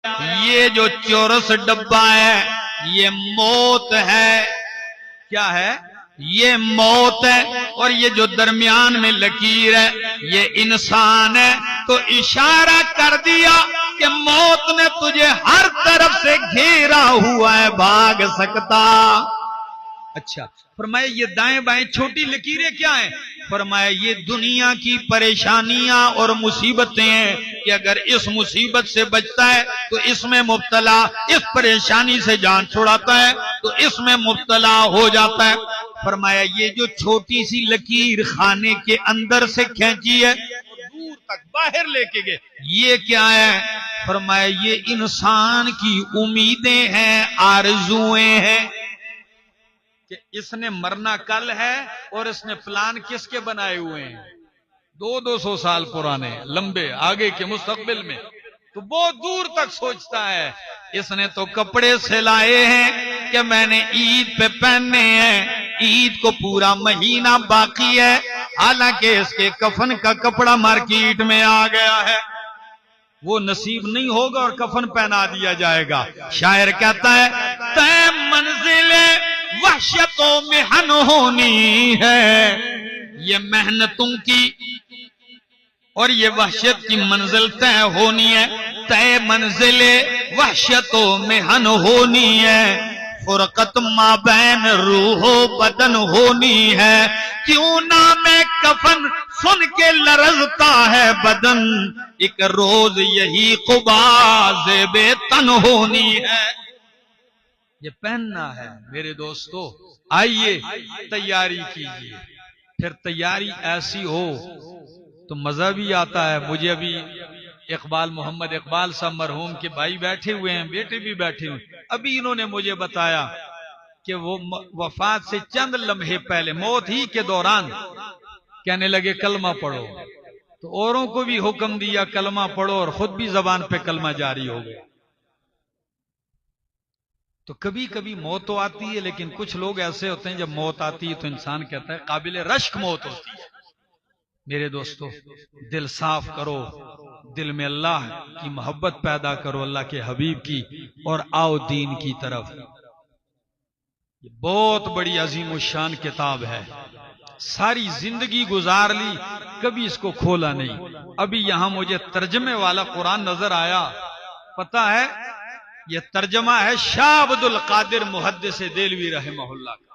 ये जो चौरस डब्बा है ये मौत है। क्या है? ये मौत है। और ये जो दरमियान में लकीर है ये इंसान है। तो इशारा कर दिया कि मौत ने तुझे हर तरफ से घेरा हुआ है, भाग सकता। अच्छा, फरमाया ये दाएं बाएं छोटी लकीरें क्या हैं? फरमाया ये दुनिया की परेशानियां और मुसीबतें हैं कि अगर इस मुसीबत से बचता है तो इसमें मुब्तला, इस परेशानी से जान छुड़ाता है तो इसमें मुब्तला हो जाता है। फरमाया ये जो छोटी सी लकीर खाने के अंदर से खींची है दूर तक बाहर लेके गए, ये क्या है? फरमाया ये इंसान की उम्मीदें हैं, आरजुएं हैं कि इसने मरना कल है और इसने प्लान किसके बनाए हुए हैं? 200 साल पुराने, लंबे, आगे के मुस्तकबिल में। तो बहुत दूर तक सोचता है। इसने तो कपड़े सिलाए हैं कि मैंने ईद पे पहनने हैं, ईद को पूरा महीना बाकी है, हालांकि इसके कफन का कपड़ा मार्केट में आ गया है, वो नसीब नहीं होगा और कफन पहना दिया जाएगा। शायर कहता है तय मंजिले वहशतों में हन होनी है, ये मेहनतों की और ये वहशत की मंजिल तय होनी है। तय मंजिले वहशतों में हन होनी है, फुरकत माबैन रूहो बदन होनी है। क्यों ना मैं कफन सुन के लरजता है बदन, एक रोज यही क़ुबा ज़ेबे तन होनी है। ये पहनना है मेरे दोस्तों। आइए तैयारी कीजिए, फिर तैयारी ऐसी हो तो मजा भी आता है। मुझे अभी इकबाल, मोहम्मद इकबाल साहब मरहूम के भाई बैठे हुए हैं, बेटे भी बैठे हुए हैं। अभी इन्होंने मुझे बताया कि वो वफात से चंद लम्हे पहले, मौत ही के दौरान कहने लगे कलमा पढ़ो, तो औरों को भी हुक्म दिया कलमा पढ़ो और खुद भी जबान पे कलमा जारी हो गया। तो कभी कभी मौत तो आती है, लेकिन कुछ लोग ऐसे होते हैं जब मौत आती है तो इंसान कहता है काबिल रश्क मौत होती है। मेरे दोस्तों दिल साफ करो, दिल में अल्लाह की मोहब्बत पैदा करो, अल्लाह के हबीब की, और आओ दीन की तरफ। ये बहुत बड़ी अजीम शान किताब है, सारी जिंदगी गुजार ली, कभी इसको खोला नहीं। अभी यहां मुझे तर्जमे वाला कुरान नजर आया, पता है ये तर्जमा है शाह अब्दुल कादिर मुहद्दिस देलवी रहमहुल्लाह का।